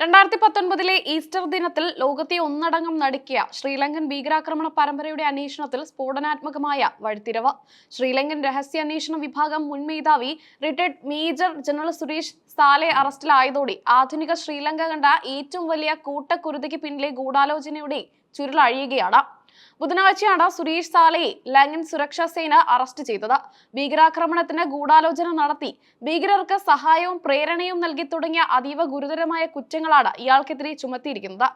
2019 Easter ദിനത്തിൽ ലോകത്തെ ഒന്നടങ്കം നടുക്കിയ ശ്രീലങ്കൻ ഭീകരാക്രമണ പരമ്പരയുടെ അന്വേഷണത്തിൽ സ്ഫോടനാത്മകമായ വഴിത്തിരിവ്. ശ്രീലങ്കൻ രഹസ്യാന്വേഷണ വിഭാഗം മുൻ മേധാവി retired major general Suresh Sallay അറസ്റ്റിലായതോടെ ആധുനിക ശ്രീലങ്ക കണ്ട ഏറ്റവും വലിയ കൂട്ടക്കുരുതിക്ക് പിന്നിലെ ഗൂഢാലോചനയുടെ ചുരുളഴിയുകയാണ്. ബുധനാഴ്ചയാണ് സുരേഷ് സാലയെ ലങ്കൻ സുരക്ഷാ സേന അറസ്റ്റ് ചെയ്തത്. ഭീകരാക്രമണത്തിന് ഗൂഢാലോചന നടത്തി ഭീകരർക്ക് സഹായവും പ്രേരണയും നൽകി തുടങ്ങിയ അതീവ ഗുരുതരമായ കുറ്റങ്ങളാണ് ഇയാൾക്കെതിരെ ചുമത്തിയിരിക്കുന്നത്.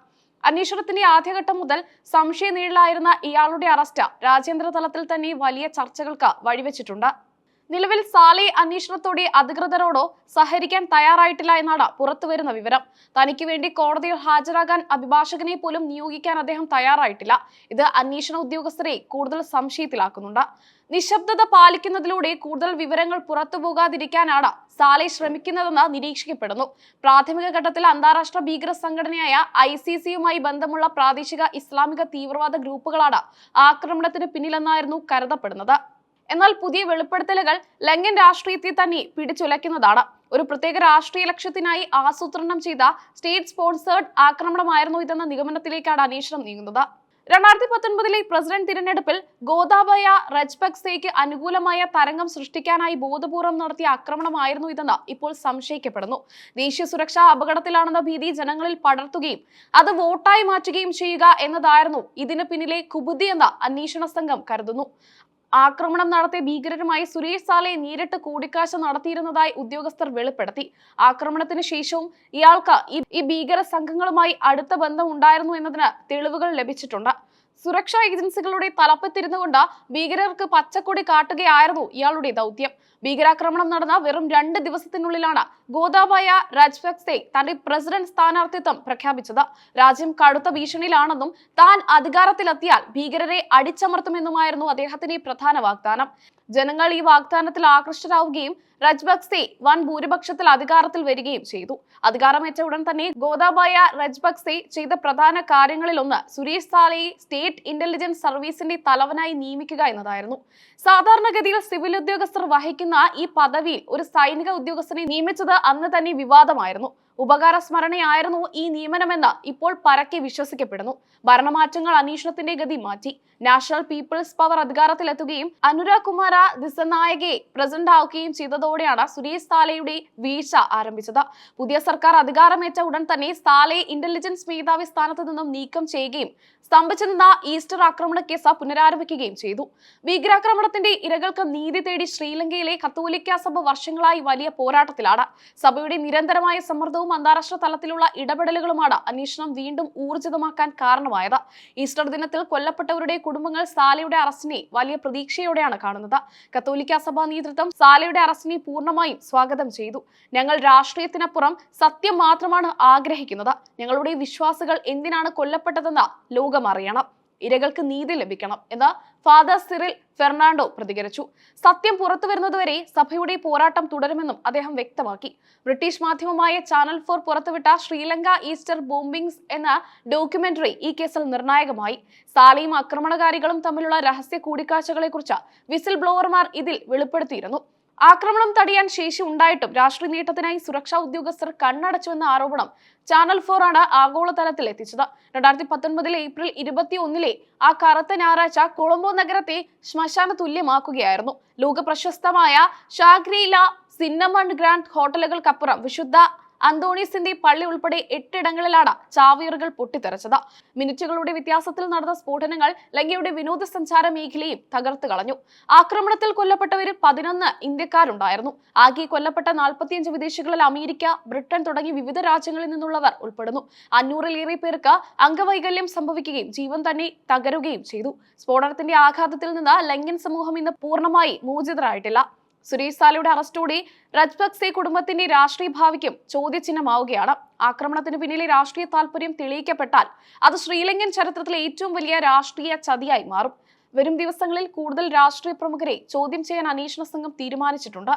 അന്വേഷണത്തിന്റെ ആദ്യഘട്ടം മുതൽ സംശയനീഴലായിരുന്ന ഇയാളുടെ അറസ്റ്റ് രാജ്യാന്തര തലത്തിൽ തന്നെ വലിയ ചർച്ചകൾക്ക് വഴിവെച്ചിട്ടുണ്ട്. നിലവിൽ സാലെ അന്വേഷണത്തോടെ അധികൃതരോടോ സഹകരിക്കാൻ തയ്യാറായിട്ടില്ല എന്നാണ് പുറത്തുവരുന്ന വിവരം. തനിക്ക് വേണ്ടി കോടതിയിൽ ഹാജരാകാൻ അഭിഭാഷകനെ പോലും നിയോഗിക്കാൻ അദ്ദേഹം തയ്യാറായിട്ടില്ല. ഇത് അന്വേഷണ ഉദ്യോഗസ്ഥരെ കൂടുതൽ സംശയത്തിലാക്കുന്നുണ്ട്. നിശബ്ദത പാലിക്കുന്നതിലൂടെ കൂടുതൽ വിവരങ്ങൾ പുറത്തുപോകാതിരിക്കാനാണ് സാലെ ശ്രമിക്കുന്നതെന്ന് നിരീക്ഷിക്കപ്പെടുന്നു. പ്രാഥമിക ഘട്ടത്തിൽ അന്താരാഷ്ട്ര ഭീകര സംഘടനയായ ICC-യുമായി ബന്ധമുള്ള പ്രാദേശിക ഇസ്ലാമിക തീവ്രവാദ ഗ്രൂപ്പുകളാണ് ആക്രമണത്തിന് പിന്നിലെന്നായിരുന്നു കരുതപ്പെടുന്നത്. എന്നാൽ പുതിയ വെളിപ്പെടുത്തലുകൾ ലങ്കൻ രാഷ്ട്രീയത്തെ തന്നെ പിടിച്ചുലയ്ക്കുന്നതാണ്. ഒരു പ്രത്യേക രാഷ്ട്രീയ ലക്ഷ്യത്തിനായി ആസൂത്രണം ചെയ്ത സ്റ്റേറ്റ് സ്പോൺസേർഡ് ആക്രമണമായിരുന്നു ഇതെന്ന നിഗമനത്തിലേക്കാണ് അന്വേഷണം നീങ്ങുന്നത്. 2019 പ്രസിഡന്റ് തിരഞ്ഞെടുപ്പിൽ ഗോതാബയ രജപക്സെയ്ക്ക് അനുകൂലമായ തരംഗം സൃഷ്ടിക്കാനായി ബോധപൂർവം നടത്തിയ ആക്രമണമായിരുന്നു ഇതെന്ന് ഇപ്പോൾ സംശയിക്കപ്പെടുന്നു. ദേശീയ സുരക്ഷ അപകടത്തിലാണെന്ന ഭീതി ജനങ്ങളിൽ പടർത്തുകയും അത് വോട്ടായി മാറ്റുകയും ചെയ്യുക എന്നതായിരുന്നു ഇതിന് പിന്നിലെ കുബുദ്ധിയെന്ന് അന്വേഷണ സംഘം കരുതുന്നു. ആക്രമണം നടത്തിയ ഭീകരരുമായി സുരേഷ് സാലെ നേരിട്ട് കൂടിക്കാഴ്ച നടത്തിയിരുന്നതായി ഉദ്യോഗസ്ഥർ വെളിപ്പെടുത്തി. ആക്രമണത്തിന് ശേഷവും ഇയാൾക്ക് ഈ ഭീകര സംഘങ്ങളുമായി അടുത്ത ബന്ധം ഉണ്ടായിരുന്നു എന്നതിന് തെളിവുകൾ ലഭിച്ചിട്ടുണ്ട്. സുരക്ഷാ ഏജൻസികളുടെ തലപ്പത്തിരുന്നുകൊണ്ട് ഭീകരർക്ക് പച്ചക്കൊടി കാട്ടുകയായിരുന്നു ഇയാളുടെ ദൗത്യം. ഭീകരാക്രമണം നടന്ന വെറും 2 ദിവസത്തിനുള്ളിലാണ് ഗോതാബയ രജപക്സെ തന്റെ പ്രസിഡന്റ് സ്ഥാനാർത്ഥിത്വം പ്രഖ്യാപിച്ചത്. രാജ്യം കടുത്ത ഭീഷണിയിലാണെന്നും താൻ അധികാരത്തിലെത്തിയാൽ ഭീകരരെ അടിച്ചമർത്തുമെന്നുമായിരുന്നു അദ്ദേഹത്തിന്റെ പ്രധാന വാഗ്ദാനം. ജനങ്ങൾ ഈ വാഗ്ദാനത്തിൽ ആകൃഷ്ടരാവുകയും രജപക്സെ വൻ ഭൂരിപക്ഷത്തിൽ അധികാരത്തിൽ വരികയും ചെയ്തു. അധികാരമേറ്റ ഉടൻ തന്നെ ഗോതാബയ രജപക്സെ ചെയ്ത പ്രധാന കാര്യങ്ങളിലൊന്ന് സുരേഷ് സാലയെ സ്റ്റേറ്റ് ഇന്റലിജൻസ് സർവീസിന്റെ തലവനായി നിയമിക്കുക എന്നതായിരുന്നു. സാധാരണഗതിയിൽ സിവിൽ ഉദ്യോഗസ്ഥർ വഹിക്കുന്ന ഈ പദവിയിൽ ഒരു സൈനിക ഉദ്യോഗസ്ഥനെ നിയമിച്ചത് അന്ന് തന്നെ വിവാദമായിരുന്നു. ഉപകാര സ്മരണയായിരുന്നു ഈ നിയമനമെന്ന് ഇപ്പോൾ പരക്കെ വിശ്വസിക്കപ്പെടുന്നു. ഭരണമാറ്റങ്ങൾ അന്വേഷണത്തിന്റെ ഗതി മാറ്റി. നാഷണൽ പീപ്പിൾസ് പവർ അധികാരത്തിലെത്തുകയും അനുരാഗ് കുമാര ദിസനായകയെ പ്രസിഡന്റ് ആവുകയും ചെയ്തതോടെയാണ് സുരേഷ് സാലയുടെ വീഴ്ച ആരംഭിച്ചത്. പുതിയ സർക്കാർ അധികാരമേറ്റ ഉടൻ തന്നെ സാലയെ ഇന്റലിജൻസ് മേധാവി സ്ഥാനത്ത് നിന്നും നീക്കം ചെയ്യുകയും സ്തംഭിച്ചു നിന്ന ഈസ്റ്റർ ആക്രമണ കേസ് പുനരാരംഭിക്കുകയും ചെയ്തു. ഭീകരാക്രമണത്തിന്റെ ഇരകൾക്ക് നീതി തേടി ശ്രീലങ്കയിലെ കത്തോലിക്ക സഭ വർഷങ്ങളായി വലിയ പോരാട്ടത്തിലാണ്. സഭയുടെ നിരന്തരമായ സമ്മർദ്ദവും അന്താരാഷ്ട്ര തലത്തിലുള്ള ഇടപെടലുകളുമാണ് അന്വേഷണം വീണ്ടും ഊർജിതമാക്കാൻ കാരണമായത്. ഈസ്റ്റർ ദിനത്തിൽ കൊല്ലപ്പെട്ടവരുടെ കുടുംബങ്ങൾ സാലയുടെ അറസ്റ്റിനെ വലിയ പ്രതീക്ഷയോടെയാണ് കാണുന്നത്. കത്തോലിക്ക സഭാ നേതൃത്വം സാലയുടെ അറസ്റ്റിനെ പൂർണ്ണമായും സ്വാഗതം ചെയ്തു. ഞങ്ങൾ രാഷ്ട്രീയത്തിനപ്പുറം സത്യം മാത്രമാണ് ആഗ്രഹിക്കുന്നത്. ഞങ്ങളുടെ വിശ്വാസികൾ എന്തിനാണ് കൊല്ലപ്പെട്ടതെന്ന് ലോകം അറിയണം. ഇരകൾക്ക് നീതി ലഭിക്കണം എന്ന് ഫാദർ സിറിൽ ഫെർണാണ്ടോ പ്രതികരിച്ചു. സത്യം പുറത്തു വരുന്നതുവരെ സഭയുടെ പോരാട്ടം തുടരുമെന്നും അദ്ദേഹം വ്യക്തമാക്കി. ബ്രിട്ടീഷ് മാധ്യമമായ ചാനൽ 4 പുറത്തുവിട്ട ശ്രീലങ്ക ഈസ്റ്റർ ബോംബിംഗ്സ് എന്ന ഡോക്യുമെന്ററി ഈ കേസിൽ നിർണായകമായി. സാലയും ആക്രമണകാരികളും തമ്മിലുള്ള രഹസ്യ കൂടിക്കാഴ്ചകളെക്കുറിച്ച് വിസിൽ ബ്ലോവർമാർ ഇതിൽ വെളിപ്പെടുത്തിയിരുന്നു. ആക്രമണം തടയാൻ ശേഷി ഉണ്ടായിട്ടും രാഷ്ട്രീയ നേട്ടത്തിനായി സുരക്ഷാ ഉദ്യോഗസ്ഥർ കണ്ണടച്ചുവെന്ന ആരോപണം ചാനൽ 4 ആണ് ആഗോളതലത്തിൽ എത്തിച്ചത്. 2019 ഏപ്രിൽ 21 ആ കറുത്ത ഞായറാഴ്ച കൊളംബോ നഗരത്തെ ശ്മശാന തുല്യമാക്കുകയായിരുന്നു. ലോക പ്രശസ്തമായ ഷാഗ്രി-ല സിന്നമൺ ഗ്രാൻഡ് ഹോട്ടലുകൾക്കപ്പുറം വിശുദ്ധ അന്തോണീസിന്റെ പള്ളി ഉൾപ്പെടെ 8 ഇടങ്ങളിലാണ് ചാവേറുകൾ പൊട്ടിത്തെറിച്ചത്. മിനിറ്റുകളുടെ വ്യത്യാസത്തിൽ നടന്ന സ്ഫോടനങ്ങൾ ലങ്കയുടെ വിനോദസഞ്ചാര മേഖലയും തകർത്തു കളഞ്ഞു. ആക്രമണത്തിൽ കൊല്ലപ്പെട്ടവരിൽ 11 ഇന്ത്യക്കാരുണ്ടായിരുന്നു. ആകെ കൊല്ലപ്പെട്ട 45 വിദേശികളിൽ അമേരിക്ക, ബ്രിട്ടൻ തുടങ്ങി വിവിധ രാജ്യങ്ങളിൽ നിന്നുള്ളവർ ഉൾപ്പെടുന്നു. 500-ലേറെ പേർക്ക് അംഗവൈകല്യം സംഭവിക്കുകയും ജീവൻ തന്നെ തകരുകയും ചെയ്തു. സ്ഫോടനത്തിന്റെ ആഘാതത്തിൽ നിന്ന് ലങ്കൻ സമൂഹം ഇന്ന് പൂർണ്ണമായി മോചിതരായിട്ടില്ല. സുരേഷ് സാലയുടെ അറസ്റ്റോടെ രജപക്സെ കുടുംബത്തിന്റെ രാഷ്ട്രീയ ഭാവിക്കും ചോദ്യചിഹ്നമാവുകയാണ്. ആക്രമണത്തിന് പിന്നിലെ രാഷ്ട്രീയ താല്പര്യം തെളിയിക്കപ്പെട്ടാൽ അത് ശ്രീലങ്കൻ ചരിത്രത്തിലെ ഏറ്റവും വലിയ രാഷ്ട്രീയ ചതിയായി മാറും. വരും ദിവസങ്ങളിൽ കൂടുതൽ രാഷ്ട്രീയ പ്രമുഖരെ ചോദ്യം ചെയ്യാൻ അന്വേഷണ സംഘം തീരുമാനിച്ചിട്ടുണ്ട്.